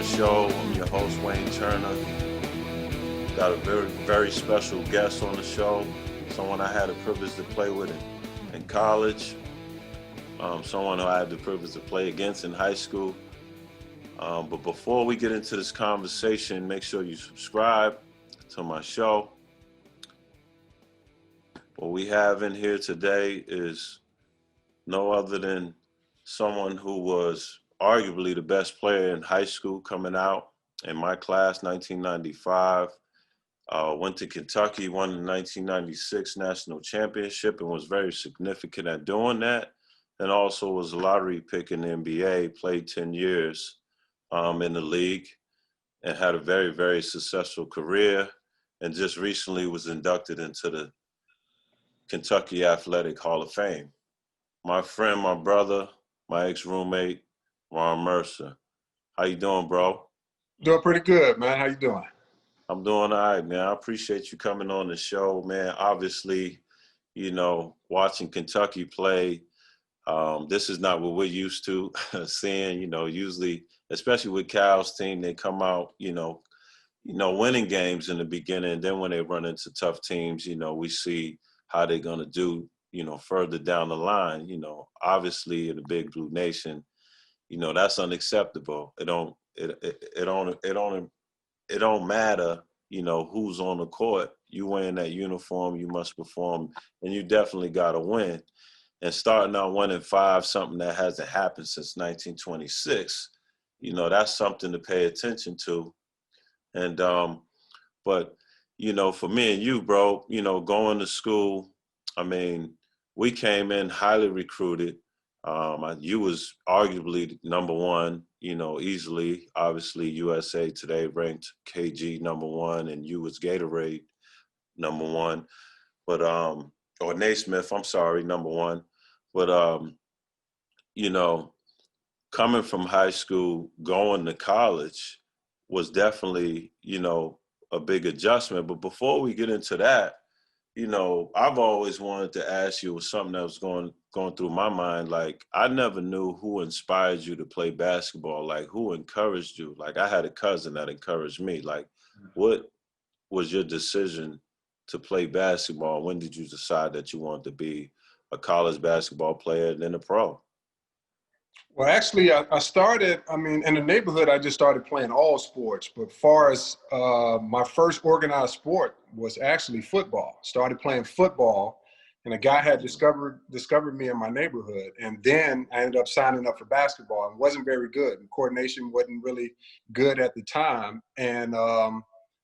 the show. I'm your host, Wayne Turner. Got a very special guest on the show. Someone I had the privilege to play with in college. Someone who I had the privilege to play against in high school. But before we get into this conversation, make sure you subscribe to my show. What we have in here today is no other than someone who was arguably the best player in high school coming out in my class, 1995. Went to Kentucky, won the 1996 national championship and was very significant at doing that. And also was a lottery pick in the NBA, played 10 years in the league and had a very successful career, and just recently was inducted into the Kentucky Athletic Hall of Fame. My friend, my brother, my ex-roommate, Ron Mercer. How you doing, bro? Doing pretty good, man. How you doing? I'm doing all right, man. I appreciate you coming on the show, man. Obviously, watching Kentucky play, this is not what we're used to seeing, usually, especially with Cal's team, they come out, winning games in the beginning. And then when they run into tough teams, we see how they're going to do, further down the line. Obviously in the Big Blue Nation, that's unacceptable. It don't matter, who's on the court. You wearing that uniform, you must perform, and you definitely got to win. And starting out 1-5, something that hasn't happened since 1926, that's something to pay attention to. And, but, for me and you, bro, going to school, I mean, we came in highly recruited. You was arguably number one, easily. Obviously, USA Today ranked KG number one, and you was Gatorade number one. But, or Naismith, I'm sorry, number one. But, coming from high school, going to college was definitely, a big adjustment. But before we get into that, I've always wanted to ask you, something that was going through my mind. Like, I never knew who inspired you to play basketball. Like, who encouraged you? Like, I had a cousin that encouraged me. Like, what was your decision to play basketball? When did you decide that you wanted to be a college basketball player and then a pro? Well, actually, I started, in the neighborhood, I just started playing all sports. But far as my first organized sport was actually football. Started playing football, and a guy had discovered me in my neighborhood. And then I ended up signing up for basketball. It wasn't very good. And coordination wasn't really good at the time. And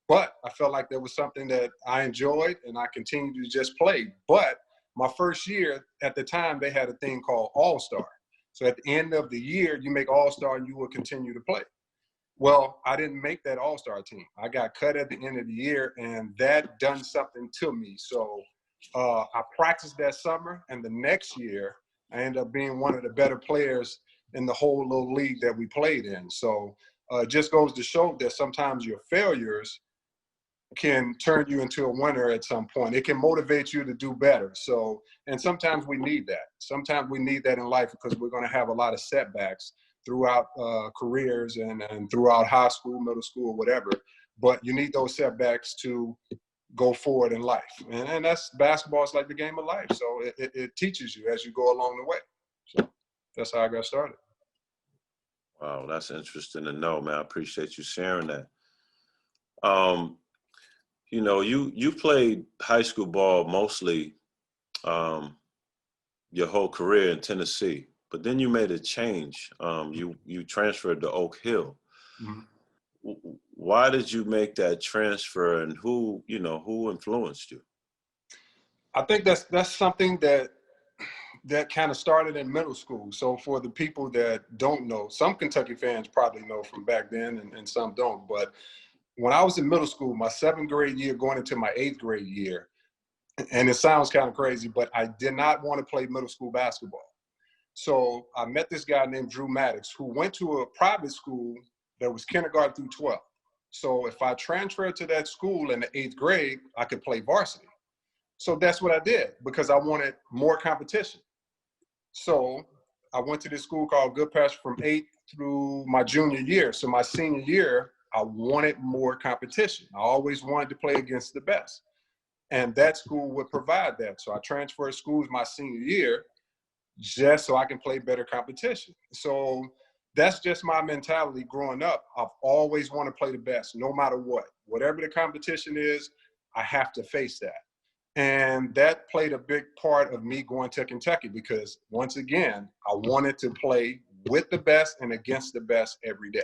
but I felt like there was something that I enjoyed, and I continued to just play. But my first year, at the time, they had a thing called All-Star. So at the end of the year, you make All-Star and you will continue to play. Well, I didn't make that All-Star team. I got cut at the end of the year, and that done something to me. So I practiced that summer, and the next year, I ended up being one of the better players in the whole little league that we played in. So it just goes to show that sometimes your failures can turn you into a winner at some point. It can motivate you to do better. So, and sometimes we need that. Sometimes we need that in life because we're going to have a lot of setbacks throughout careers and throughout high school, middle school, whatever. But you need those setbacks to go forward in life. And that's basketball is like the game of life. So it teaches you as you go along the way. So that's how I got started. Wow, that's interesting to know, man. I appreciate you sharing that. You played high school ball mostly your whole career in Tennessee, but then you made a change. You transferred to Oak Hill. Mm-hmm. Why did you make that transfer, and who influenced you? I think that's something that kind of started in middle school. So for the people that don't know, some Kentucky fans probably know from back then and some don't, but when I was in middle school, my 7th grade year going into my 8th grade year, and it sounds kind of crazy, but I did not want to play middle school basketball. So I met this guy named Drew Maddox, who went to a private school that was kindergarten through 12th. So if I transferred to that school in the 8th grade, I could play varsity. So that's what I did because I wanted more competition. So I went to this school called Good Pasture from 8th through my junior year. So my senior year, I wanted more competition. I always wanted to play against the best. And that school would provide that. So I transferred schools my senior year just so I can play better competition. So that's just my mentality growing up. I've always wanted to play the best, no matter what. Whatever the competition is, I have to face that. And that played a big part of me going to Kentucky because, once again, I wanted to play with the best and against the best every day.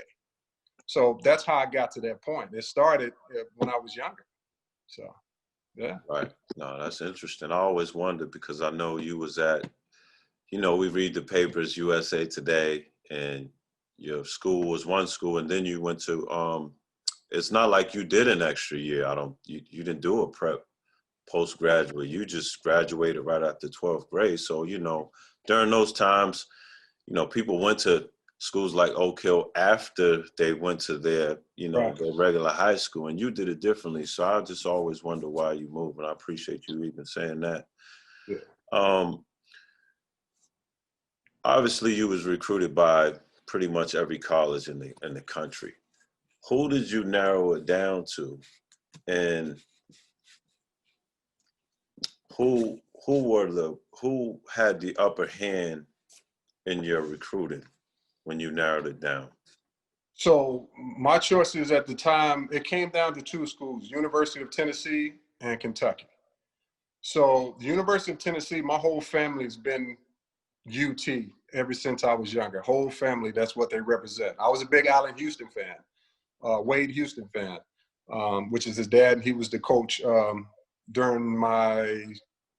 So that's how I got to that point. It started when I was younger. So, yeah. Right. No, that's interesting. I always wondered because I know you was at, we read the papers, USA Today, and your school was one school, and then you went to, it's not like you did an extra year. You didn't do a prep postgraduate. You just graduated right after 12th grade. So, during those times, people went to schools like Oak Hill after they went to their, Right. their regular high school, and you did it differently. So I just always wonder why you moved, and I appreciate you even saying that. Yeah. Obviously, you was recruited by pretty much every college in the country. Who did you narrow it down to, and who had the upper hand in your recruiting when you narrowed it down? So my choices at the time, it came down to two schools, University of Tennessee and Kentucky. So the University of Tennessee, my whole family's been UT ever since I was younger. Whole family, that's what they represent. I was a big Allen Houston fan, Wade Houston fan, which is his dad. He was the coach during my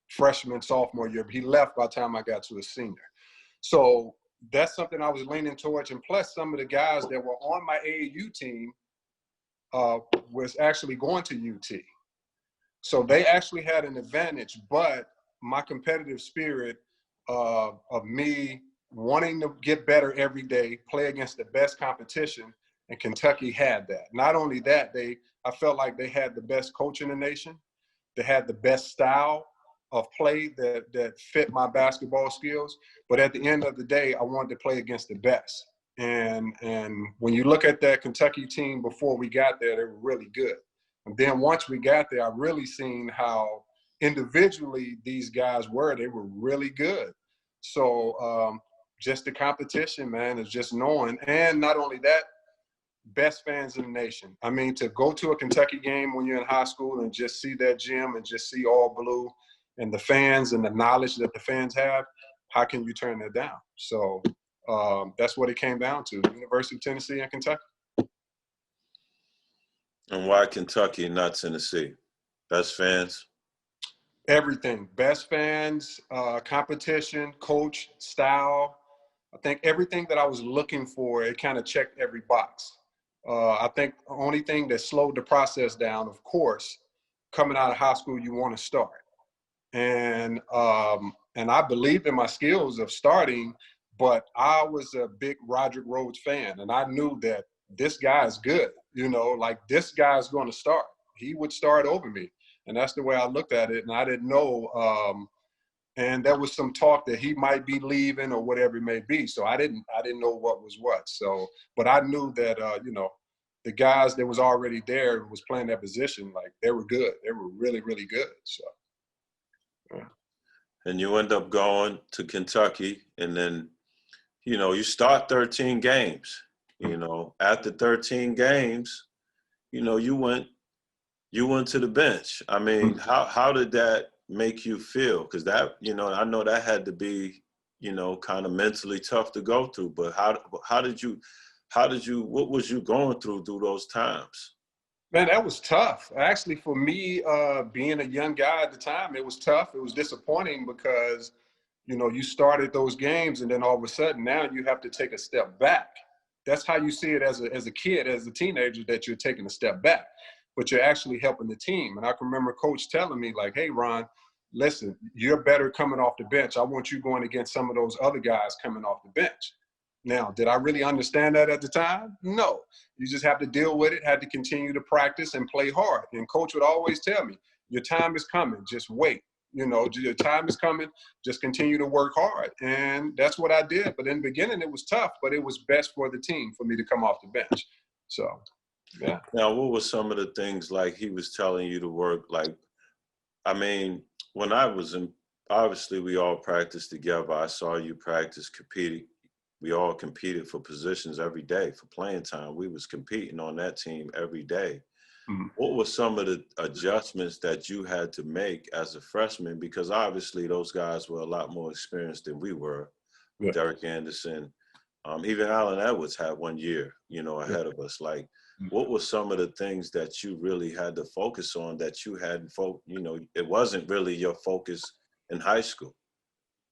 freshman, sophomore year. But he left by the time I got to a senior. So that's something I was leaning towards. And plus, some of the guys that were on my AAU team was actually going to UT. So they actually had an advantage, but my competitive spirit of me wanting to get better every day, play against the best competition, and Kentucky had that. Not only that, I felt like they had the best coach in the nation. They had the best style of play that fit my basketball skills. But at the end of the day, I wanted to play against the best. And when you look at that Kentucky team before we got there, they were really good. And then once we got there, I really seen how individually these guys were. They were really good. So just the competition, man, is just knowing. And not only that, best fans in the nation. I mean, to go to a Kentucky game when you're in high school and just see that gym and just see all blue and the fans and the knowledge that the fans have, how can you turn that down? So that's what it came down to, University of Tennessee and Kentucky. And why Kentucky and not Tennessee? Best fans? Everything. Best fans, competition, coach, style. I think everything that I was looking for, it kind of checked every box. I think the only thing that slowed the process down, of course, coming out of high school, you want to start. And I believed in my skills of starting, but I was a big Roderick Rhodes fan, and I knew that this guy is good. Like this guy's going to start. He would start over me, and that's the way I looked at it. And I didn't know. And there was some talk that he might be leaving or whatever it may be. So I didn't know what was what. So, but I knew that the guys that was already there and was playing that position, like they were good. They were really, really good. So. Yeah. And you end up going to Kentucky, and then, you start 13 games. After 13 games, you went to the bench. I mean, how did that make you feel? Because that, I know that had to be, kind of mentally tough to go through. But how did you, what was you going through those times? Man, that was tough. Actually, for me, being a young guy at the time, it was tough. It was disappointing because, you started those games and then all of a sudden now you have to take a step back. That's how you see it as a kid, as a teenager, that you're taking a step back, but you're actually helping the team. And I can remember Coach telling me like, hey, Ron, listen, you're better coming off the bench. I want you going against some of those other guys coming off the bench. Now, did I really understand that at the time? No. You just have to deal with it, had to continue to practice and play hard. And Coach would always tell me, your time is coming, just wait. your time is coming. Just continue to work hard. And that's what I did. But in the beginning, it was tough, but it was best for the team for me to come off the bench. So, yeah. Now, what were some of the things like he was telling you to work? Like, I mean, when I was in, obviously we all practiced together. I saw you practice, competing. We all competed for positions every day for playing time. We was competing on that team every day. Mm-hmm. What were some of the adjustments that you had to make as a freshman? Because obviously those guys were a lot more experienced than we were. Yeah. Derek Anderson, even Allen Edwards had 1 year, ahead of us. Like, what were some of the things that you really had to focus on that you hadn't, it wasn't really your focus in high school?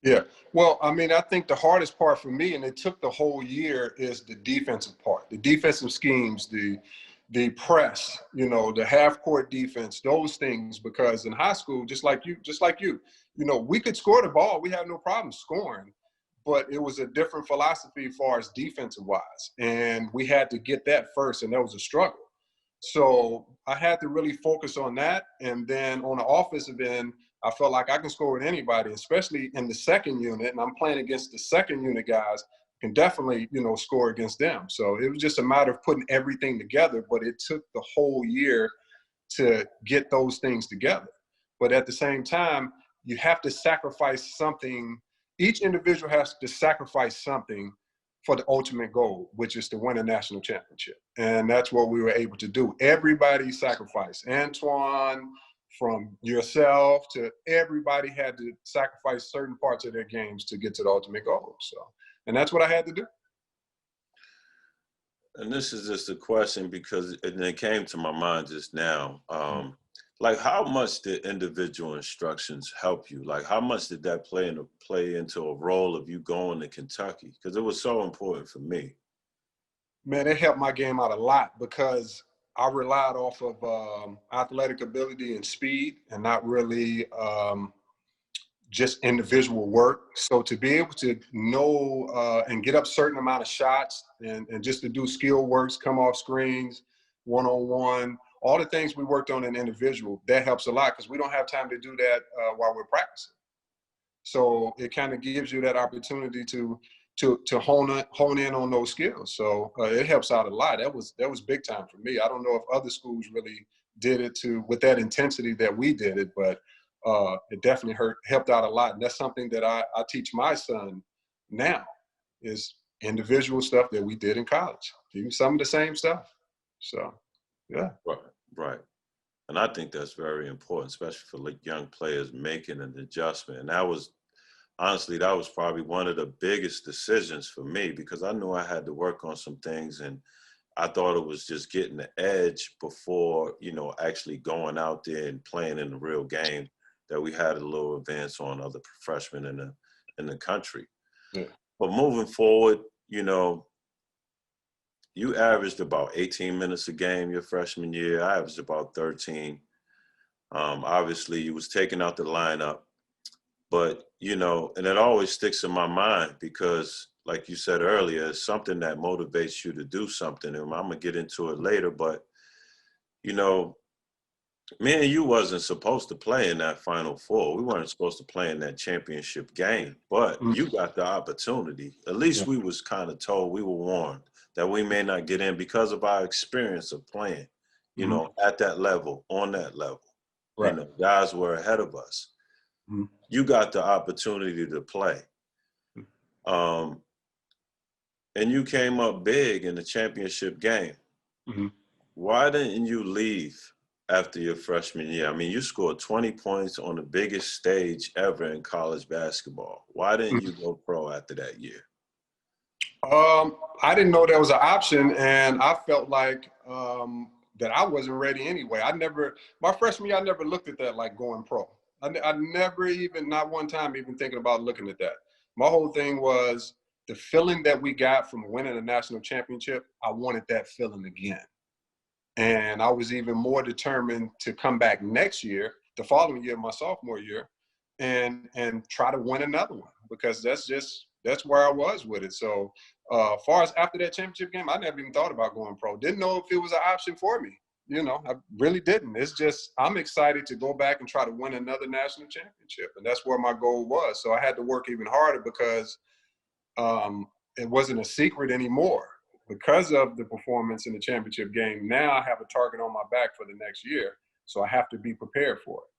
Yeah. Well, I mean, I think the hardest part for me, and it took the whole year, is the defensive part, the defensive schemes, the press, the half court defense, those things, because in high school, just like you, we could score the ball. We had no problem scoring, but it was a different philosophy as far as defensive wise. And we had to get that first, and that was a struggle. So I had to really focus on that. And then on the offensive end, I felt like I can score with anybody, especially in the second unit. And I'm playing against the second unit guys, can definitely, score against them. So it was just a matter of putting everything together, but it took the whole year to get those things together. But at the same time, you have to sacrifice something. Each individual has to sacrifice something for the ultimate goal, which is to win a national championship. And that's what we were able to do. Everybody sacrificed. Antoine, from yourself to everybody, had to sacrifice certain parts of their games to get to the ultimate goal. So, and that's what I had to do. And this is just a question because it came to my mind just now. Like, how much did individual instructions help you? Like, how much did that play into a role of you going to Kentucky? Because it was so important for me. Man, it helped my game out a lot because I relied off of athletic ability and speed, and not really just individual work. So to be able to know and get up certain amount of shots and just to do skill works, come off screens, one-on-one, all the things we worked on in individual, that helps a lot because we don't have time to do that while we're practicing. So it kind of gives you that opportunity to hone in on those skills. So it helps out a lot. That was big time for me. I don't know if other schools really did it with that intensity that we did it, but it definitely helped out a lot. And that's something that I teach my son now, is individual stuff that we did in college. Even some of the same stuff. So, yeah. Right. And I think that's very important, especially for young players making an adjustment. And that was probably one of the biggest decisions for me because I knew I had to work on some things, and I thought it was just getting the edge before, actually going out there and playing in the real game, that we had a little advance on other freshmen in the country. Yeah. But moving forward, you averaged about 18 minutes a game your freshman year. I averaged about 13. Obviously, you was taking out the lineup. But, and it always sticks in my mind because, like you said earlier, it's something that motivates you to do something. And I'm going to get into it later. But, me and you wasn't supposed to play in that Final Four. We weren't supposed to play in that championship game. But you got the opportunity. At least we was kind of told, we were warned that we may not get in because of our experience of playing, at that level, on that level. Right. Guys were ahead of us. You got the opportunity to play. And you came up big in the championship game. Why didn't you leave after your freshman year? I mean, you scored 20 points on the biggest stage ever in college basketball. Why didn't you go pro after that year? I didn't know that was an option, and I felt like that I wasn't ready anyway. My freshman year, I never looked at that like going pro. I never even, not one time, even thinking about looking at that. My whole thing was the feeling that we got from winning a national championship. I wanted that feeling again. And I was even more determined to come back next year, the following year, my sophomore year, and try to win another one, because that's where I was with it. So far as after that championship game, I never even thought about going pro. Didn't know if it was an option for me. I really didn't. It's just I'm excited to go back and try to win another national championship, and that's where my goal was. So I had to work even harder because it wasn't a secret anymore. Because of the performance in the championship game, now I have a target on my back for the next year, so I have to be prepared for it.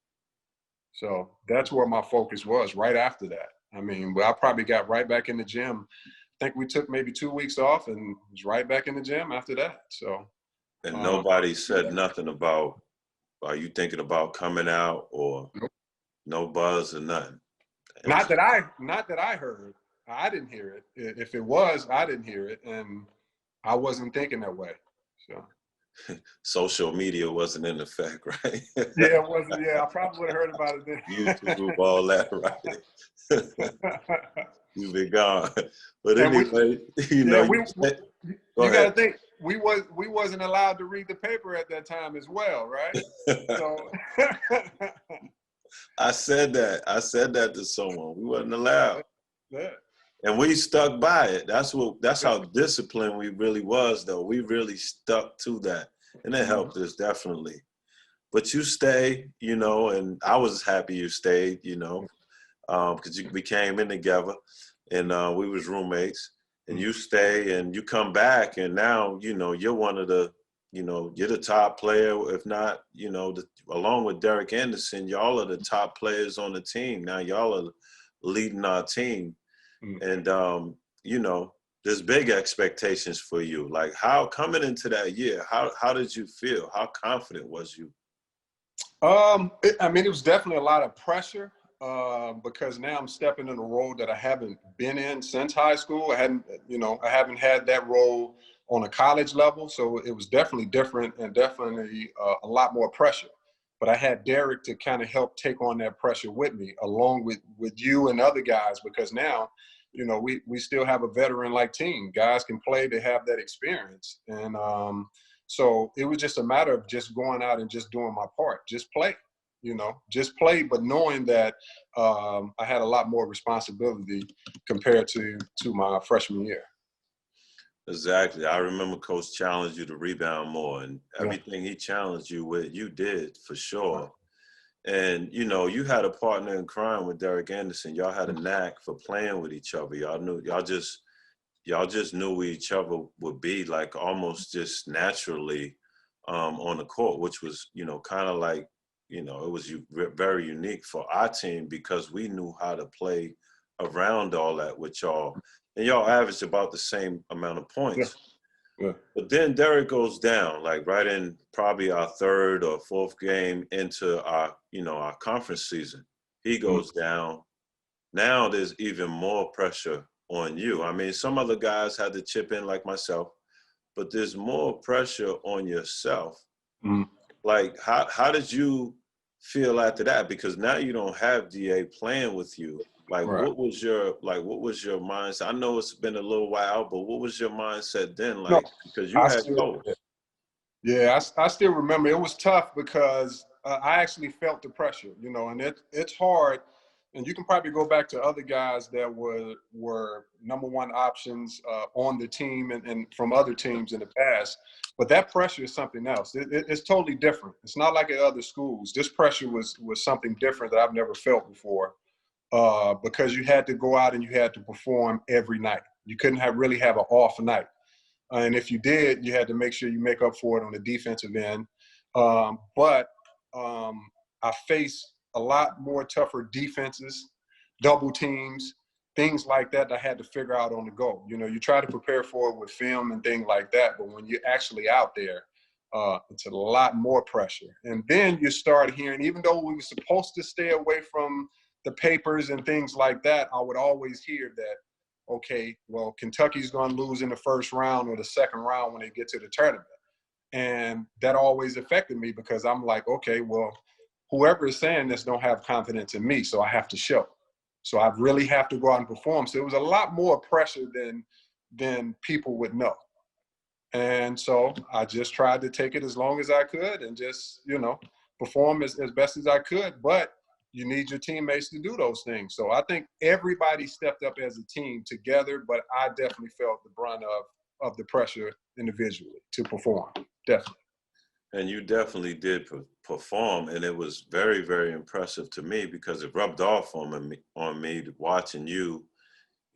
So that's where my focus was right after that. I mean, I probably got right back in the gym. I think we took maybe 2 weeks off and was right back in the gym after that. So, And nobody said nothing about, are you thinking about coming out, or no buzz or nothing? not that I heard. I didn't hear it. If it was, I didn't hear it, and I wasn't thinking that way. So. Social media wasn't in effect, right? Yeah, it wasn't. Yeah, I probably would have heard about it then. YouTube, all that, right? You've been gone. But And anyway, you go got to ahead. think we wasn't allowed to read the paper at that time as well, right? So I said that to someone. We wasn't allowed. yeah. And we stuck by it. That's how disciplined we really was, though. We really stuck to that. And it helped us definitely. But you stay, and I was happy you stayed, because we came in together and we was roommates, and you stay and you come back, and now, you're one of the, you're the top player, if not, along with Derek Anderson, y'all are the top players on the team. Now y'all are leading our team. And, there's big expectations for you. Like, how coming into that year, how did you feel? How confident was you? It was definitely a lot of pressure because now I'm stepping in a role that I haven't been in since high school. I haven't had that role on a college level, so it was definitely different and definitely a lot more pressure. But I had Derek to kind of help take on that pressure with me, along with you and other guys, because now, we still have a veteran-like team. Guys can play, they have that experience. And so it was just a matter of just going out and just doing my part, just play, just play, but knowing that I had a lot more responsibility compared to my freshman year. Exactly. I remember Coach challenged you to rebound more, and everything he challenged you with, you did for sure. And, you had a partner in crime with Derek Anderson. Y'all had a knack for playing with each other. Y'all just knew who each other would be, like almost just naturally on the court, which was, kind of like, it was very unique for our team because we knew how to play around all that with y'all. And y'all averaged about the same amount of points. Yeah. But then Derek goes down, like right in probably our third or fourth game into our conference season. He goes down. Now there's even more pressure on you. I mean, some other guys had to chip in like myself, but there's more pressure on yourself. Like, how did you feel after that? Because now you don't have DA playing with you. Like, Right. what was your mindset? I know it's been a little while, but what was your mindset then? No, Like, because you had coach. Yeah, I still remember. It was tough because I actually felt the pressure, and it's hard. And you can probably go back to other guys that were number one options on the team and from other teams in the past. But that pressure is something else. It's totally different. It's not like at other schools. This pressure was something different that I've never felt before because you had to go out and you had to perform every night. You couldn't really have an off night. And if you did, you had to make sure you make up for it on the defensive end. But I faced a lot more tougher defenses, double teams, things like that I had to figure out on the go. You try to prepare for it with film and things like that, but when you're actually out there, it's a lot more pressure. And then you start hearing, even though we were supposed to stay away from the papers and things like that, I would always hear that, okay, well, Kentucky's going to lose in the first round or the second round when they get to the tournament. And that always affected me because I'm like, okay, well, whoever is saying this don't have confidence in me, so I have to show. So I really have to go out and perform. So it was a lot more pressure than people would know. And so I just tried to take it as long as I could and just, perform as best as I could. But you need your teammates to do those things. So I think everybody stepped up as a team together, but I definitely felt the brunt of the pressure individually to perform. Definitely. And you definitely did perform, and it was very, very impressive to me because it rubbed off on me watching you,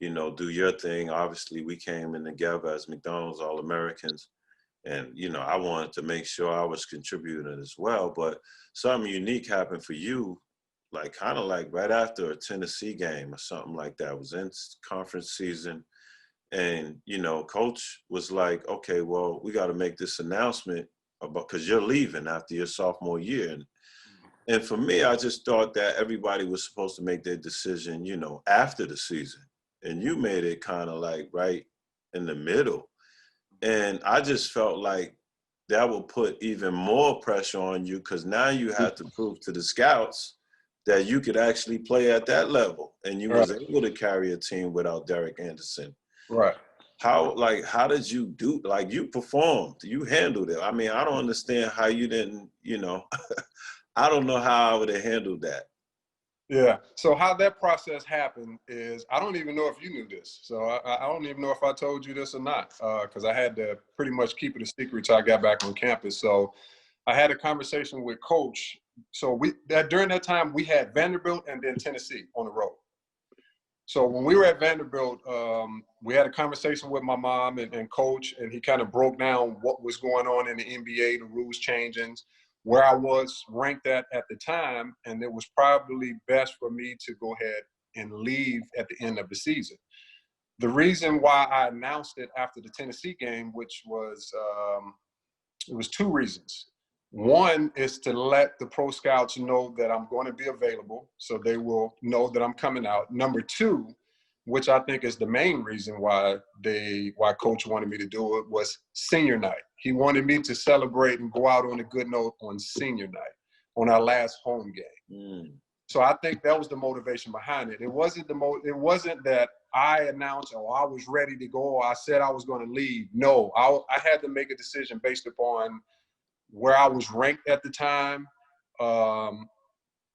you know, do your thing. Obviously, we came in together as McDonald's All-Americans, and you know, I wanted to make sure I was contributing as well. But something unique happened for you, like kind of like right after a Tennessee game or something like that. It was in conference season, and you know, coach was like, okay, well, we got to make this announcement about, because you're leaving after your sophomore year. And for me, I just thought that everybody was supposed to make their decision, you know, after the season, and you made it kind of like right in the middle. And I just felt like that would put even more pressure on you, because now you had to prove to the scouts that you could actually play at that level, and you Right. was able to carry a team without Derek Anderson. Right. How did you do, like, you performed, you handled it. I mean, I don't understand how you didn't, you know, I don't know how I would have handled that. Yeah. So how that process happened is, I don't even know if you knew this. So I don't even know if I told you this or not, because I had to pretty much keep it a secret till I got back on campus. So I had a conversation with Coach. So during that time we had Vanderbilt and then Tennessee on the road. So when we were at Vanderbilt, we had a conversation with my mom and Coach, and he kind of broke down what was going on in the NBA, the rules changing, where I was ranked at the time, and it was probably best for me to go ahead and leave at the end of the season. The reason why I announced it after the Tennessee game, which was, it was two reasons. One is to let the pro scouts know that I'm going to be available, so they will know that I'm coming out. Number two, which I think is the main reason why Coach wanted me to do it, was senior night. He wanted me to celebrate and go out on a good note on senior night, on our last home game. So I think that was the motivation behind it. It wasn't that I announced, or I was ready to go, or I said I was going to leave. No, I had to make a decision based upon where I was ranked at the time,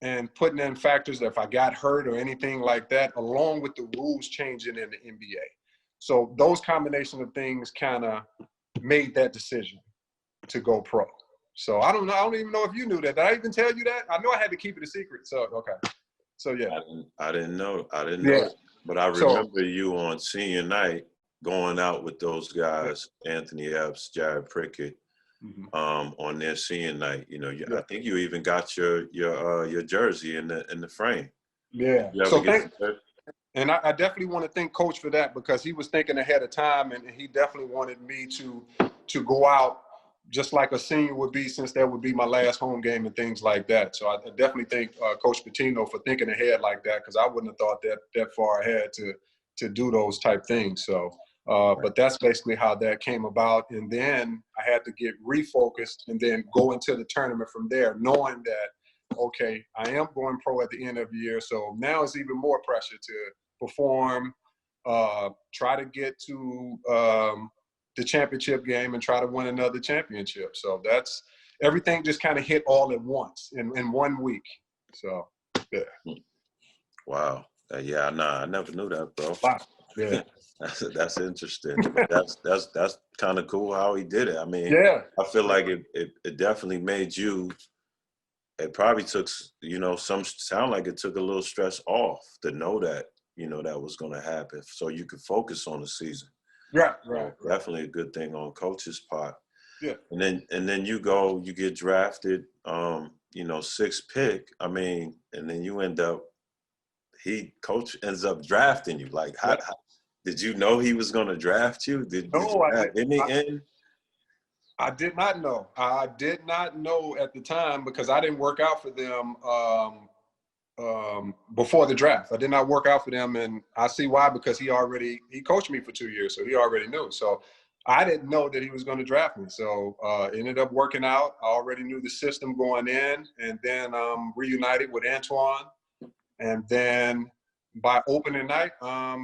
and putting in factors that if I got hurt or anything like that, along with the rules changing in the NBA. So those combination of things kind of made that decision to go pro. So I don't know. I don't even know if you knew that. Did I even tell you that? I know I had to keep it a secret. So, okay. So, yeah. I didn't know. I didn't Yeah. know that. But I remember you on senior night going out with those guys, Anthony Epps, Jared Prickett, on their senior night. You know, I think you even got your jersey in the frame. Yeah. You ever So get and I definitely want to thank Coach for that, because he was thinking ahead of time, and he definitely wanted me to go out just like a senior would be, since that would be my last home game and things like that. So I definitely thank Coach Pitino for thinking ahead like that, because I wouldn't have thought that far ahead to do those type things. So, but that's basically how that came about. And then I had to get refocused and then go into the tournament from there, knowing that, okay, I am going pro at the end of the year. So now it's even more pressure to perform, try to get to the championship game and try to win another championship. So that's everything just kind of hit all at once in 1 week. So, yeah. Wow. Yeah, nah, I never knew that, bro. Wow. Yeah. That's interesting. But that's kind of cool how he did it. I mean, Yeah. I feel like it definitely made you. It probably took, you know, sound like it took a little stress off to know that, you know, that was going to happen, so you could focus on the season. Right. Definitely a good thing on Coach's part. Yeah. And then you get drafted, you know, 6th pick. I mean, and then you end up, Coach ends up drafting you. Like, how did you know he was going to draft you? Did you have any in? I did not know. I did not know at the time, because I didn't work out for them before the draft. I did not work out for them, and I see why, because he coached me for 2 years, so he already knew. So I didn't know that he was going to draft me. So it ended up working out. I already knew the system going in, and then reunited with Antoine. And then by opening night, there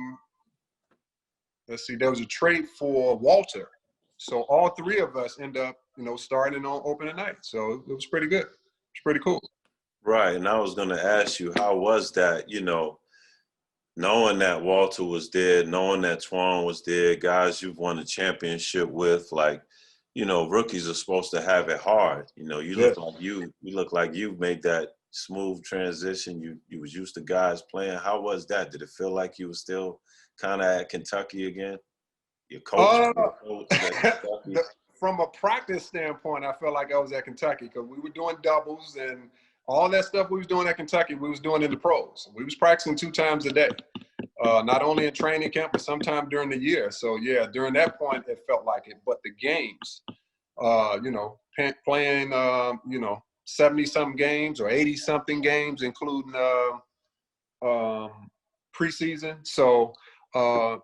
was a trade for Walter. So all three of us end up, you know, starting on opening night. So it was pretty good. It's pretty cool. Right. And I was going to ask you, how was that, you know, knowing that Walter was there, knowing that Twan was there, guys you've won a championship with, like, rookies are supposed to have it hard. You Yeah. look like you made that smooth transition. You was used to guys playing. How was that? Did it feel like you were still kind of at Kentucky again? Your coach, Uh, coach at Kentucky. from a practice standpoint, I felt like I was at Kentucky because we were doing doubles and all that stuff we was doing at Kentucky, we was doing in the pros. We was practicing 2 times a day, not only in training camp, but sometime during the year. So, yeah, during that point, it felt like it. But the games, playing, 70-something games or 80-something games, including preseason. So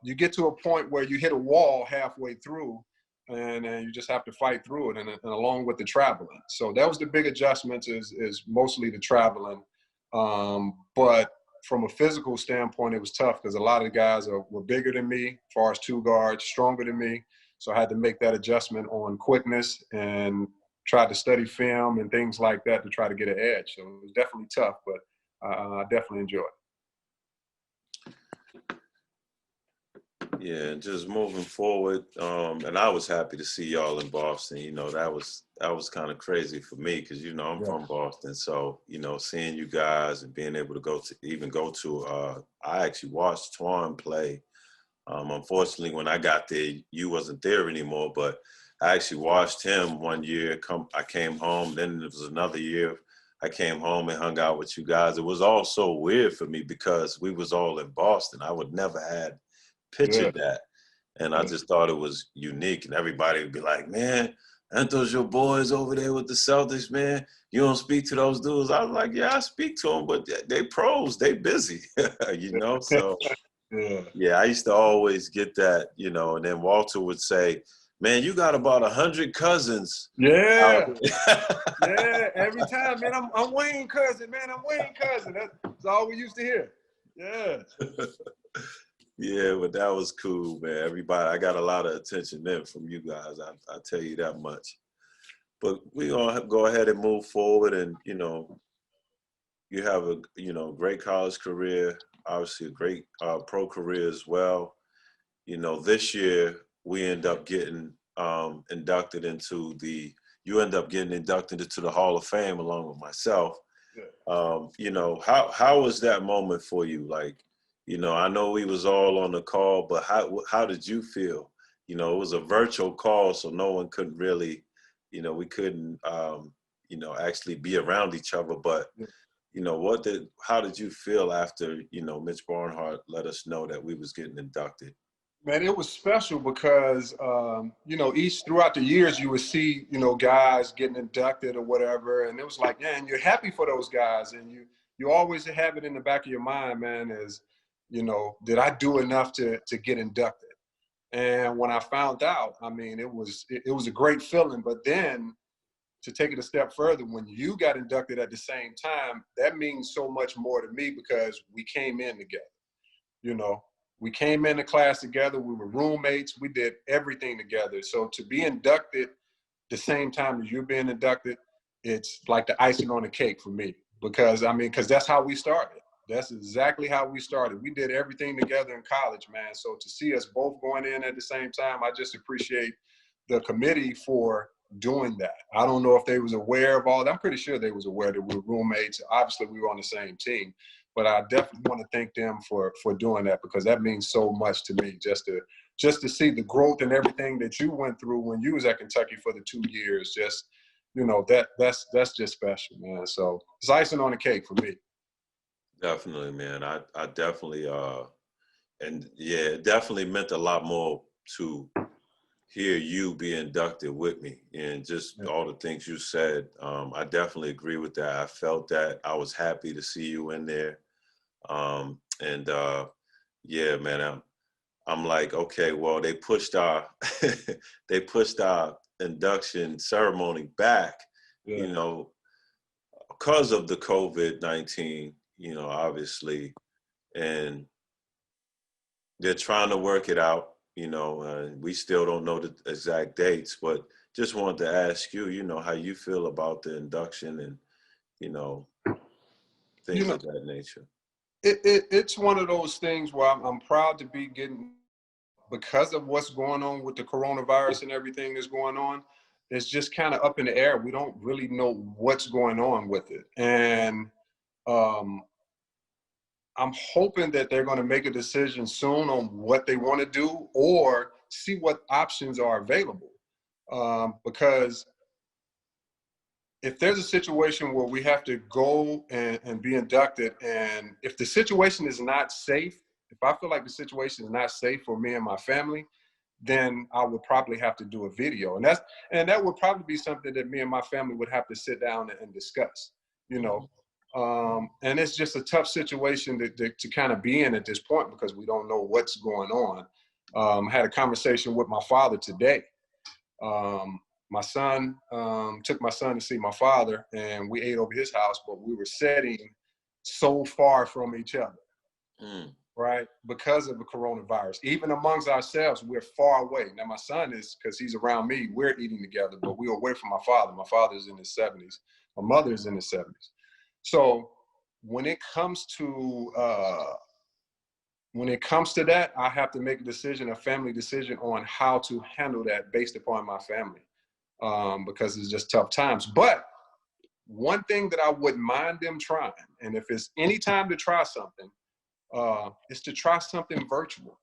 you get to a point where you hit a wall halfway through, and you just have to fight through it, and along with the traveling. So that was the big adjustments is mostly the traveling. But from a physical standpoint, it was tough because a lot of the guys were bigger than me, as far as 2 guards, stronger than me. So I had to make that adjustment on quickness and try to study film and things like that to try to get an edge. So it was definitely tough, but I definitely enjoyed it. Yeah, just moving forward, and I was happy to see y'all in Boston. That was kind of crazy for me because I'm from Boston, so seeing you guys and being able to go to I actually watched Twan play. Unfortunately, when I got there, you wasn't there anymore, but I actually watched him one year. I came home, then it was another year. I came home and hung out with you guys. It was all so weird for me because we was all in Boston. I would never had pictured that. And I just thought it was unique. And everybody would be like, man, aren't those your boys over there with the Celtics, man? You don't speak to those dudes? I was like, yeah, I speak to them, but they pros, they busy, So, yeah, I used to always get that, and then Walter would say, man, you got about 100 cousins. Yeah. Yeah, every time, man, I'm Wayne cousin, man, I'm Wayne cousin. That's all we used to hear. Yeah. Yeah, but that was cool, man. Everybody, I got a lot of attention then from you guys. I tell you that much. But we gonna go ahead and move forward, and you have a great college career, obviously a great pro career as well. This year we end up getting inducted into you end up getting inducted into the Hall of Fame along with myself. Yeah. How was that moment for you? Like, I know we was all on the call, but how did you feel? It was a virtual call, so no one couldn't really, we couldn't, actually be around each other. But, how did you feel after, Mitch Barnhart let us know that we was getting inducted? Man, it was special because, each throughout the years you would see, guys getting inducted or whatever. And it was like, man, you're happy for those guys. And you always have it in the back of your mind, man, is, did I do enough to get inducted? And when I found out, I mean, it was a great feeling. But then to take it a step further, when you got inducted at the same time, that means so much more to me because we came in together, We came into class together. We were roommates. We did everything together. So to be inducted the same time as you're being inducted, it's like the icing on the cake for me. Because that's how we started. That's exactly how we started. We did everything together in college, man. So to see us both going in at the same time, I just appreciate the committee for doing that. I don't know if they was aware of all that. I'm pretty sure they was aware that we were roommates. Obviously, we were on the same team. But I definitely want to thank them for doing that because that means so much to me just to see the growth and everything that you went through when you was at Kentucky for the 2 years. Just, that's just special, man. So it's icing on the cake for me. Definitely, man. I definitely, and yeah, it definitely meant a lot more to hear you be inducted with me and just all the things you said. I definitely agree with that. I felt that. I was happy to see you in there. Yeah, man, I'm like, okay, well, they pushed our they pushed our induction ceremony back, because of the COVID-19, obviously, and they're trying to work it out. We still don't know the exact dates, but just wanted to ask you, how you feel about the induction and, things of that nature. It's one of those things where I'm proud to be getting, because of what's going on with the coronavirus and everything that's going on. it's just kind of up in the air. We don't really know what's going on with it. And I'm hoping that they're going to make a decision soon on what they want to do or see what options are available. Because if there's a situation where we have to go and be inducted, and if the situation is not safe, if I feel like the situation is not safe for me and my family, then I would probably have to do a video. And that would probably be something that me and my family would have to sit down and discuss, you know. And it's just a tough situation to kind of be in at this point because we don't know what's going on. I had a conversation with my father today. My son took my son to see my father, and we ate over his house, but we were sitting so far from each other, right? Because of the coronavirus. Even amongst ourselves, we're far away. Now, my son is, because he's around me, we're eating together, but we're away from my father. My father's in his 70s. My mother's in his 70s. So when it comes to that, I have to make a decision, a family decision on how to handle that based upon my family. Because it's just tough times. But one thing that I wouldn't mind them trying, and if it's any time to try something, is to try something virtual.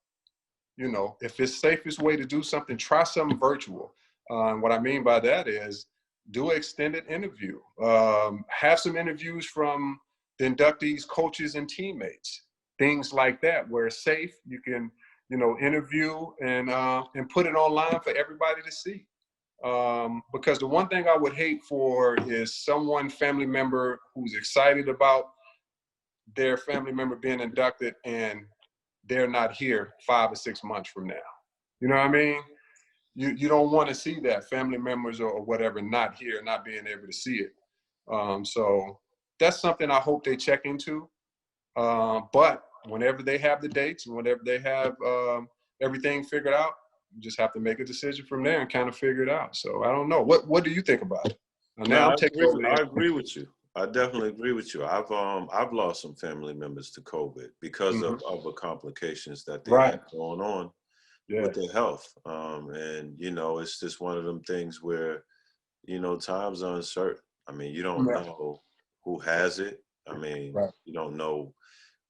You know, if it's safest way to do something, try something virtual. And what I mean by that is do an extended interview. Have some interviews from the inductees, coaches, and teammates. Things like that, where it's safe. You can, you know, interview and put it online for everybody to see. Because the one thing I would hate for is someone, family member, who's excited about their family member being inducted and they're not here 5 or 6 months from now. You know what I mean? You don't want to see that, family members or whatever not here, not being able to see it. So that's something I hope they check into. But whenever they have the dates and whenever they have everything figured out, you just have to make a decision from there and kind of figure it out. So I don't know. What do you think about it? Now I'm taking over. I agree with you. I definitely agree with you. I've lost some family members to COVID because of the complications that they had going on with their health. And you know, it's just one of them things where, you know, times are uncertain. I mean, you don't know who has it. I mean, you don't know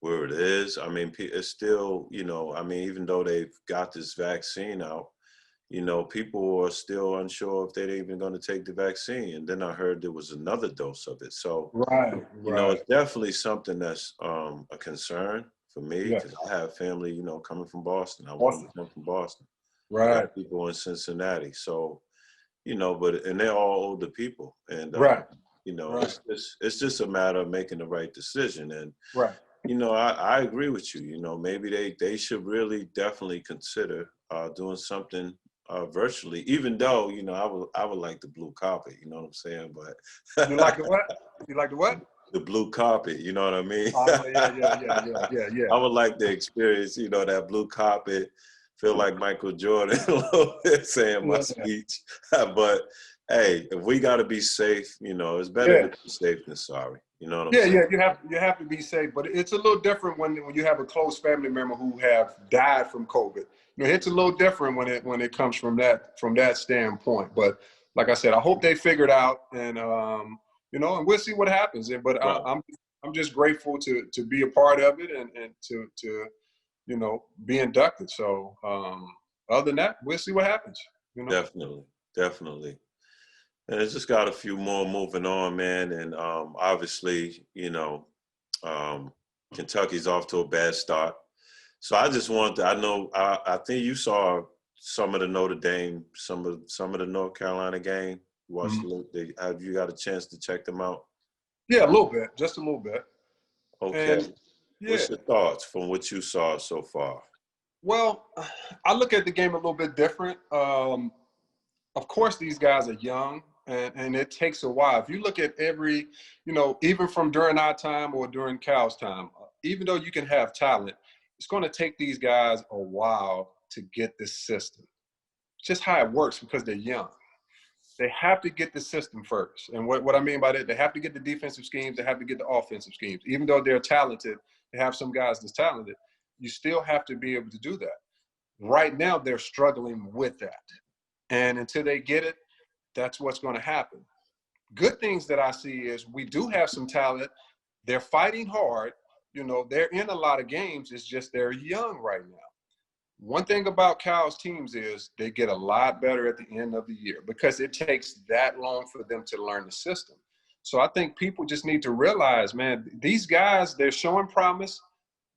where it is. I mean, it's still, you know, I mean, even though they've got this vaccine out, you know, people are still unsure if they're even going to take the vaccine. And then I heard there was another dose of it. So, you know, it's definitely something that's a concern for me because I have family, you know, coming from Boston. I want to come from Boston. I got people in Cincinnati. So, you know, and they're all older people. And, you know, it's just a matter of making the right decision. And, you know, I agree with you. You know, maybe they should really definitely consider doing something virtually, even though, you know, I would like the blue carpet, you know what I'm saying? But you like the what? You like the what? The blue carpet, you know what I mean? Yeah. I would like to experience, you know, that blue carpet, feel like Michael Jordan a little bit saying my speech. But hey, if we got to be safe, you know, it's better to be safe than sorry. You know what I'm saying? Yeah, you have to be safe, but it's a little different when you have a close family member who have died from COVID. You know, it's a little different when it comes from that standpoint. But like I said, I hope they figure it out, and you know, and we'll see what happens. But I'm just grateful to be a part of it and to you know, be inducted. So other than that, we'll see what happens. You know? Definitely. And it's just got a few more moving on, man. And obviously, you know, Kentucky's off to a bad start. So I just want to, I think you saw some of the Notre Dame, some of the North Carolina game. Have you got a chance to check them out? Yeah, a little bit, just a little bit. Okay. And, what's your thoughts from what you saw so far? Well, I look at the game a little bit different. Of course, these guys are young, and it takes a while. If you look at every, you know, even from during our time or during Cal's time, even though you can have talent, it's going to take these guys a while to get this system. It's just how it works because they're young. They have to get the system first. And what I mean by that, they have to get the defensive schemes, they have to get the offensive schemes. Even though they're talented, they have some guys that's talented, you still have to be able to do that. Right now, they're struggling with that. And until they get it, that's what's going to happen. Good things that I see is we do have some talent. They're fighting hard. You know, they're in a lot of games. It's just they're young right now. One thing about Cal's teams is they get a lot better at the end of the year because it takes that long for them to learn the system. So I think people just need to realize, man, these guys, they're showing promise.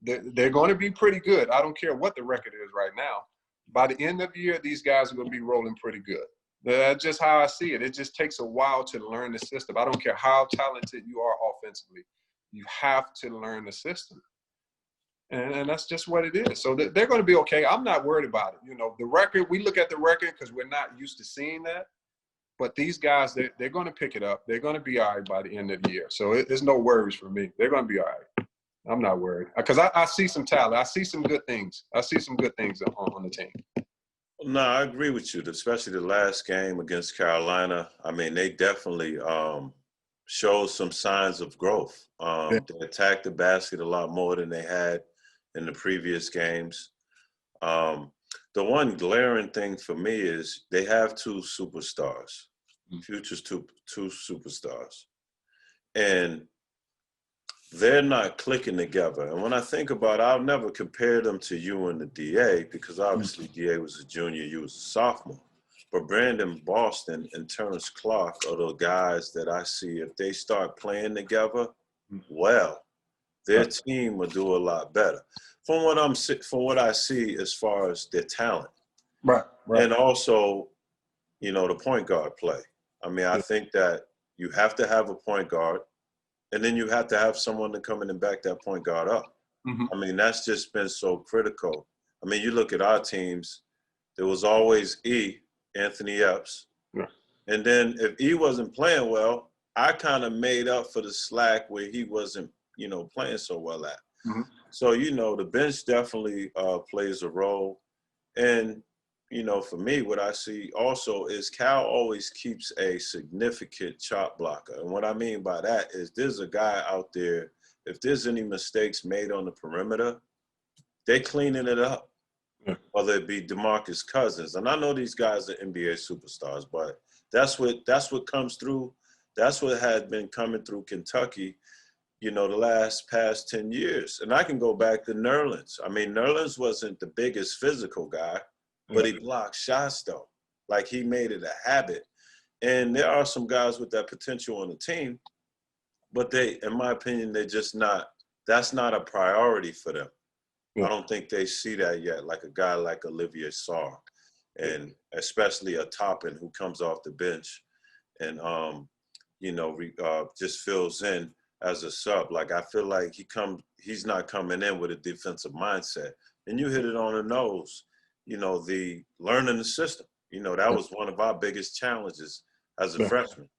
They're going to be pretty good. I don't care what the record is right now. By the end of the year, these guys are going to be rolling pretty good. That's just how I see it. It just takes a while to learn the system. I don't care how talented you are offensively. You have to learn the system. And that's just what it is. So they're going to be okay. I'm not worried about it. You know, the record, we look at the record because we're not used to seeing that. But these guys, they're going to pick it up. They're going to be all right by the end of the year. So there's no worries for me. They're going to be all right. I'm not worried because I see some talent. I see some good things. I see some good things on the team. No, I agree with you, especially the last game against Carolina. I mean, they definitely showed some signs of growth. Yeah. They attacked the basket a lot more than they had in the previous games. The one glaring thing for me is they have two superstars, futures two superstars. And they're not clicking together. And when I think about it, I'll never compare them to you and the DA because obviously DA was a junior, you was a sophomore. But Brandon Boston and Terrence Clark are the guys that I see if they start playing together, well, their team will do a lot better. From what I see as far as their talent. Right. And also, you know, the point guard play. I mean, I think that you have to have a point guard. And then you have to have someone to come in and back that point guard up. Mm-hmm. I mean, that's just been so critical. I mean, you look at our teams, there was always Anthony Epps. Yeah. And then if E wasn't playing well, I kind of made up for the slack where he wasn't, you know, playing so well at. Mm-hmm. So, you know, the bench definitely plays a role. And, you know, for me, what I see also is Cal always keeps a significant shot blocker. And what I mean by that is there's a guy out there, if there's any mistakes made on the perimeter, they're cleaning it up, whether it be DeMarcus Cousins. And I know these guys are NBA superstars, but that's what comes through. That's what had been coming through Kentucky, you know, the past 10 years. And I can go back to Nerlens. I mean, Nerlens wasn't the biggest physical guy, but he blocked shots, though. Like, he made it a habit. And there are some guys with that potential on the team, but they, in my opinion, they're just not – that's not a priority for them. I don't think they see that yet, like a guy like Olivier Sarr, and especially a Toppin who comes off the bench and, you know, just fills in as a sub. Like, I feel like he's not coming in with a defensive mindset. And you hit it on the nose. You know, the learning the system, you know, that was one of our biggest challenges as a freshman,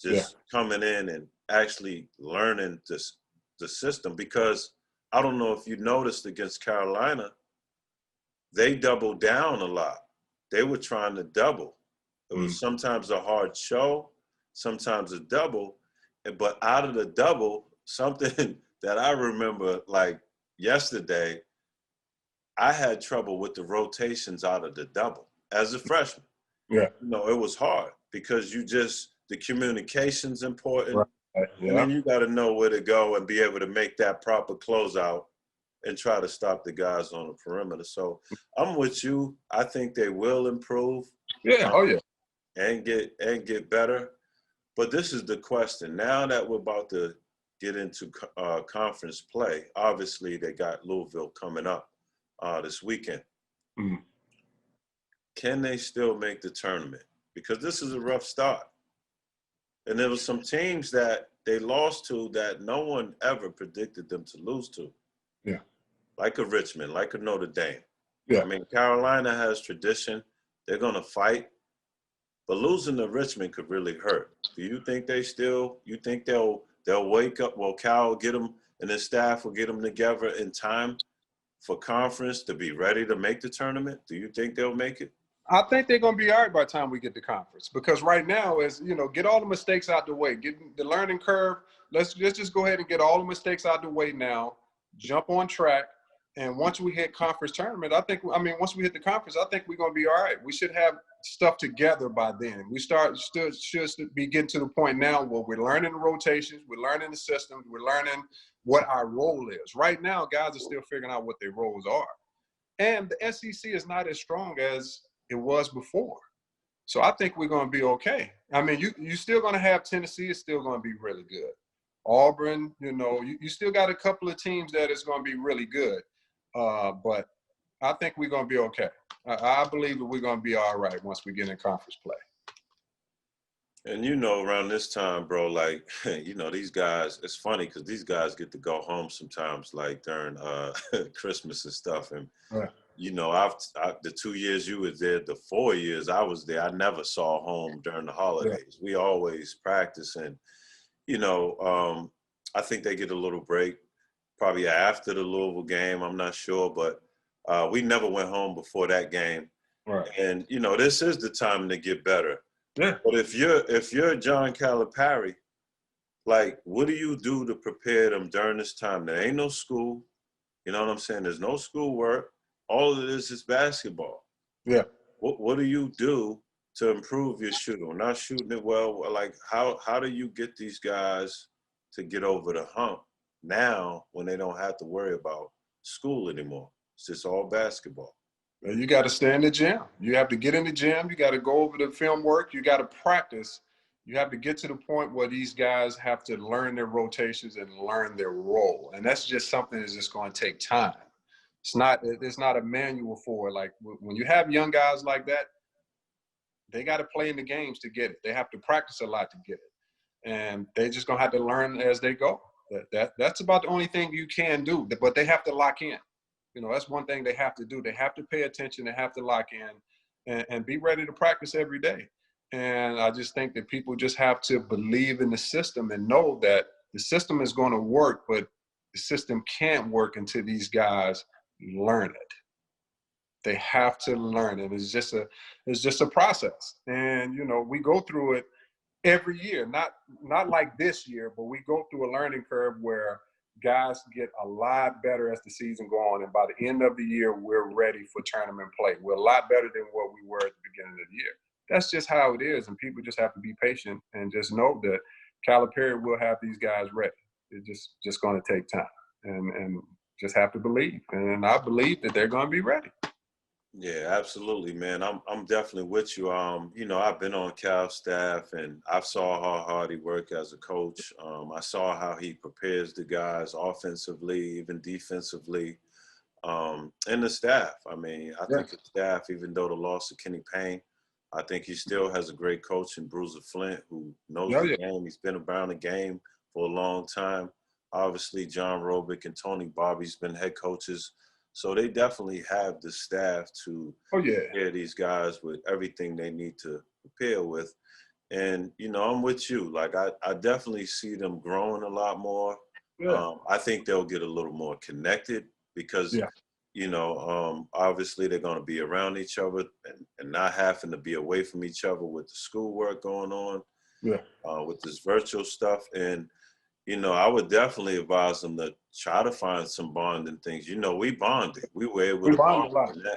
just coming in and actually learning the system. Because I don't know if you noticed against Carolina, they doubled down a lot. They were trying to double. It was sometimes a hard show, sometimes a double. But out of the double, something that I remember like yesterday, I had trouble with the rotations out of the double as a freshman. Yeah. You know, it was hard because the communication's important. Right. Yeah. And then you got to know where to go and be able to make that proper closeout and try to stop the guys on the perimeter. So I'm with you. I think they will improve. Yeah. Oh, yeah. And get better. But this is the question. Now that we're about to get into conference play, obviously they got Louisville coming up this weekend. Mm-hmm. Can they still make the tournament? Because this is a rough start. And there were some teams that they lost to that no one ever predicted them to lose to. Yeah. Like a Richmond, like a Notre Dame. Yeah. I mean, Carolina has tradition. They're going to fight. But losing to Richmond could really hurt. Do you think they'll wake up? Well, Cal will get them and his staff will get them together in time for conference to be ready to make the tournament? Do you think they'll make it? I think they're going to be all right by the time we get to conference because right now is, you know, get all the mistakes out the way, get the learning curve. Let's just go ahead and get all the mistakes out the way now, jump on track, And once we hit conference tournament, once we hit the conference, I think we're going to be all right. We should have stuff together by then. We should be getting to the point now where we're learning the rotations, we're learning the systems, we're learning what our role is. Right now, guys are still figuring out what their roles are. And the SEC is not as strong as it was before. So I think we're going to be okay. I mean, you still going to have Tennessee is still going to be really good. Auburn, you still got a couple of teams that is going to be really good. But I think we're going to be okay. I believe that we're going to be all right once we get in conference play. And around this time, bro, like, these guys, it's funny because these guys get to go home sometimes, like during Christmas and stuff. And, Right. The 2 years you were there, the 4 years I was there, I never saw home during the holidays. Yeah. We always practice. And, I think they get a little break probably after the Louisville game. I'm not sure, but we never went home before that game. Right. And, this is the time to get better. Yeah. But if you're John Calipari, like, what do you do to prepare them during this time? There ain't no school. You know what I'm saying? There's no schoolwork. All of this is basketball. Yeah. What do you do to improve your shooting? We're not shooting it well. Like, how do you get these guys to get over the hump now when they don't have to worry about school anymore? It's just all basketball. You got to stay in the gym. You have to get in the gym. You got to go over the film work. You got to practice. You have to get to the point where these guys have to learn their rotations and learn their role. And that's just something that's just going to take time. It's not a manual for it. Like, when you have young guys like that, they got to play in the games to get it. They have to practice a lot to get it. And they just going to have to learn as they go. That's about the only thing you can do. But they have to lock in. That's one thing they have to do. They have to pay attention. They have to lock in and be ready to practice every day. And I just think that people just have to believe in the system and know that the system is going to work, but the system can't work until these guys learn it. They have to learn it. It's just a process. And, we go through it every year, not like this year, but we go through a learning curve where guys get a lot better as the season goes on. And by the end of the year, we're ready for tournament play. We're a lot better than what we were at the beginning of the year. That's just how it is. And people just have to be patient and just know that Calipari will have these guys ready. It's just going to take time and just have to believe. And I believe that they're going to be ready. Yeah, absolutely, man. I'm definitely with you. I've been on Cal's staff, and I saw how hard he worked as a coach. I saw how he prepares the guys offensively, even defensively, and the staff. I mean, I think the staff, even though the loss of Kenny Payne, I think he still has a great coach in Bruiser Flint who knows the game. He's been around the game for a long time. Obviously, John Robick and Tony Bobby's been head coaches. So they definitely have the staff to prepare these guys with everything they need to prepare with. And, I'm with you. Like, I definitely see them growing a lot more. Yeah. I think they'll get a little more connected because, obviously they're going to be around each other and not having to be away from each other with the schoolwork going on, with this virtual stuff. And, I would definitely advise them to try to find some bonding things. We bonded. We were able to bond.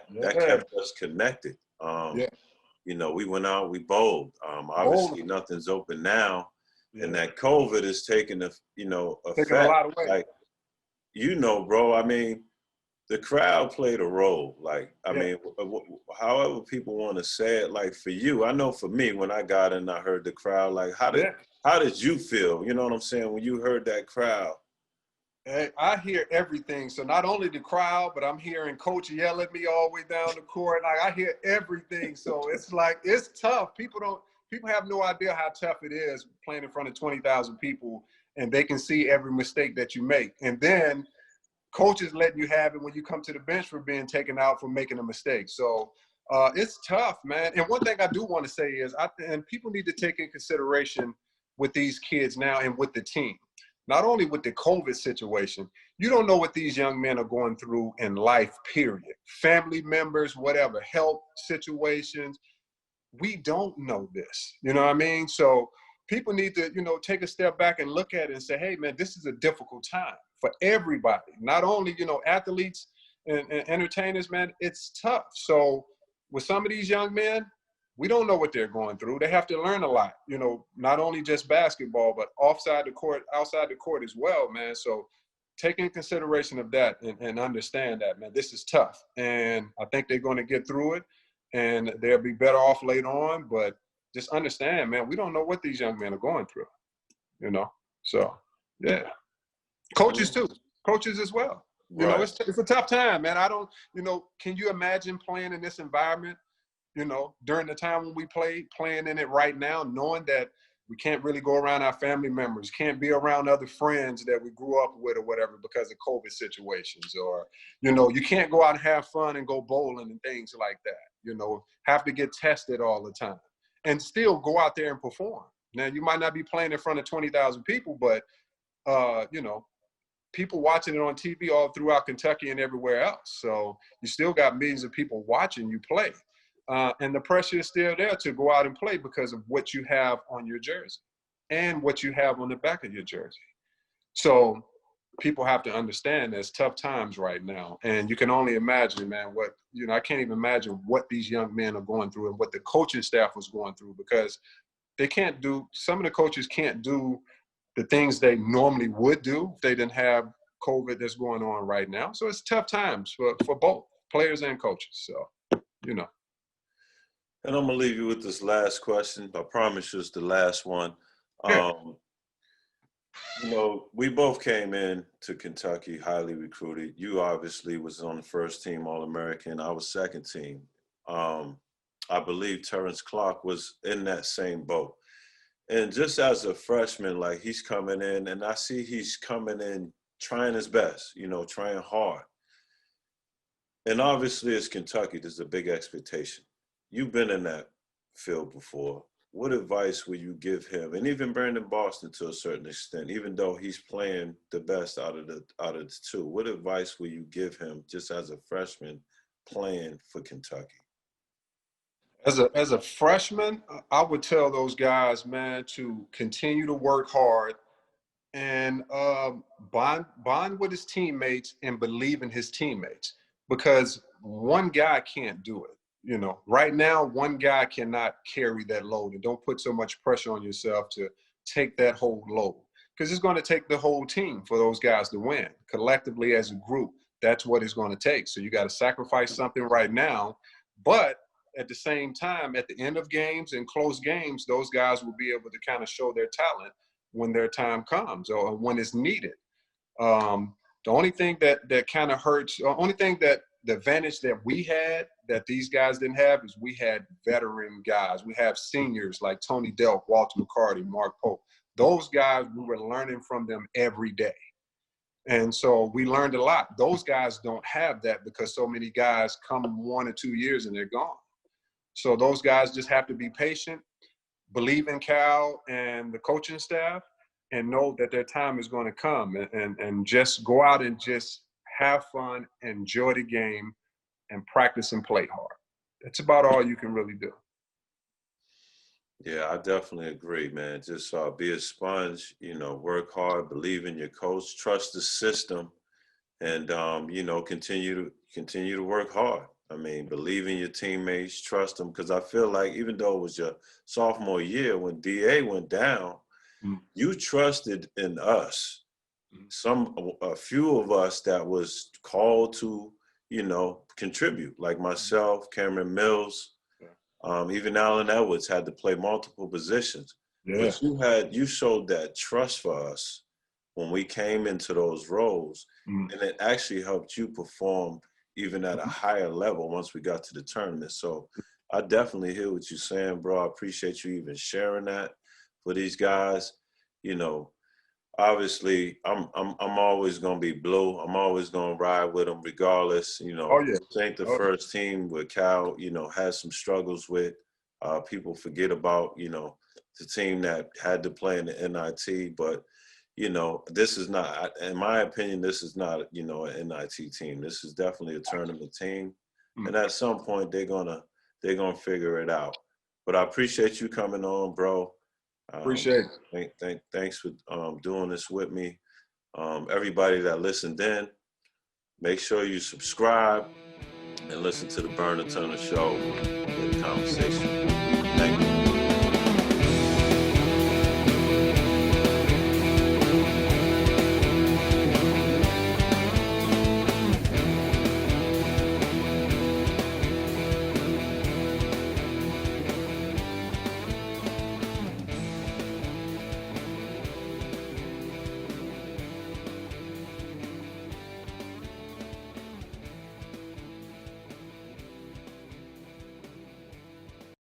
And that kept us connected. We went out, we bowled. Obviously, nothing's open now. And that COVID is taking effect. Taking a lot away. Like, bro, I mean, the crowd played a role. Like, I mean, however people want to say it, like for you, I know for me, when I got in, I heard the crowd, like, how did you feel? You know what I'm saying? When you heard that crowd? Hey, I hear everything. So not only the crowd, but I'm hearing coach yell at me all the way down the court. Like, I hear everything. So it's like, it's tough. People have no idea how tough it is playing in front of 20,000 people, and they can see every mistake that you make. And then coaches letting you have it when you come to the bench for being taken out for making a mistake. So it's tough, man. And one thing I do want to say is, and people need to take in consideration with these kids now and with the team, not only with the COVID situation, you don't know what these young men are going through in life, period. Family members, whatever, health situations. We don't know this, you know what I mean? So people need to, take a step back and look at it and say, hey, man, this is a difficult time for everybody. Not only, athletes, and entertainers, man, it's tough. So with some of these young men, we don't know what they're going through. They have to learn a lot, you know, not only just basketball, but outside the court as well, man. So take in consideration of that and understand that, man, this is tough. And I think they're going to get through it and they'll be better off later on. But just understand, man, we don't know what these young men are going through, you know? So, yeah. Coaches too, coaches as well. You know, Right. it's a tough time, man. I don't, you know, can you imagine playing in this environment, you know, during the time when we playing in it right now, knowing that we can't really go around our family members, can't be around other friends that we grew up with or whatever because of COVID situations, or, you know, you can't go out and have fun and go bowling and things like that, you know, have to get tested all the time and still go out there and perform. Now, you might not be playing in front of 20,000 people, but, you know, people watching it on TV all throughout Kentucky and everywhere else. So you still got millions of people watching you play. And the pressure is still there to go out and play because of what you have on your jersey and what you have on the back of your jersey. So people have to understand there's tough times right now. And you can only imagine, man, what, you know, I can't even imagine what these young men are going through and what the coaching staff was going through, because they can't do, some of the coaches can't do the things they normally would do if they didn't have COVID that's going on right now. So it's tough times for both players and coaches. So, you know. And I'm going to leave you with this last question. I promise you it's the last one. Yeah. You know, we both came in to Kentucky highly recruited. You obviously was on the first team All-American. I was second team. I believe Terrence Clark was in that same boat. And just as a freshman, like, he's coming in, and I see he's coming in trying his best, you know, trying hard. And obviously it's Kentucky. There's a big expectation. You've been in that field before. What advice would you give him, and even Brandon Boston to a certain extent, even though he's playing the best out of the two? What advice will you give him just as a freshman playing for Kentucky? As a freshman, I would tell those guys, man, to continue to work hard and bond with his teammates and believe in his teammates, because one guy can't do it. You know, right now, one guy cannot carry that load, and don't put so much pressure on yourself to take that whole load, because it's going to take the whole team for those guys to win collectively as a group. That's what it's going to take. So you got to sacrifice something right now, but at the same time, at the end of games and close games, those guys will be able to kind of show their talent when their time comes or when it's needed. The only thing that kind of hurts, the only thing that the advantage that we had that these guys didn't have is we had veteran guys. We have seniors like Tony Delk, Walter McCarty, Mark Pope. Those guys, we were learning from them every day. And so we learned a lot. Those guys don't have that because so many guys come 1 or 2 years and they're gone. So those guys just have to be patient, believe in Cal and the coaching staff, and know that their time is going to come, and just go out and just have fun, enjoy the game, and practice and play hard. That's about all you can really do. Yeah, I definitely agree, man. Just be a sponge, you know, work hard, believe in your coach, trust the system, and you know, continue to work hard. I mean, believe in your teammates, trust them, because I feel like even though it was your sophomore year when DA went down, you trusted in us. A few of us that was called to, you know, contribute, like myself, Cameron Mills, even Allen Edwards had to play multiple positions. Yeah. But you showed that trust for us when we came into those roles, and it actually helped you perform even at a higher level once we got to the tournament. So I definitely hear what you're saying, bro. I appreciate you even sharing that for these guys. You know, obviously, I'm always gonna be blue. I'm always gonna ride with them, regardless. You know, Oh yeah. this ain't the first team where Cal, you know, has some struggles with. People forget about, you know, the team that had to play in the NIT, but you know, this is not, in my opinion, this is not, you know, an NIT team. This is definitely a tournament team, and at some point they're gonna figure it out. But I appreciate you coming on, bro. Appreciate it. Thanks for doing this with me. Everybody that listened in, Make sure you subscribe and listen to the Burner Turner Show and the conversation.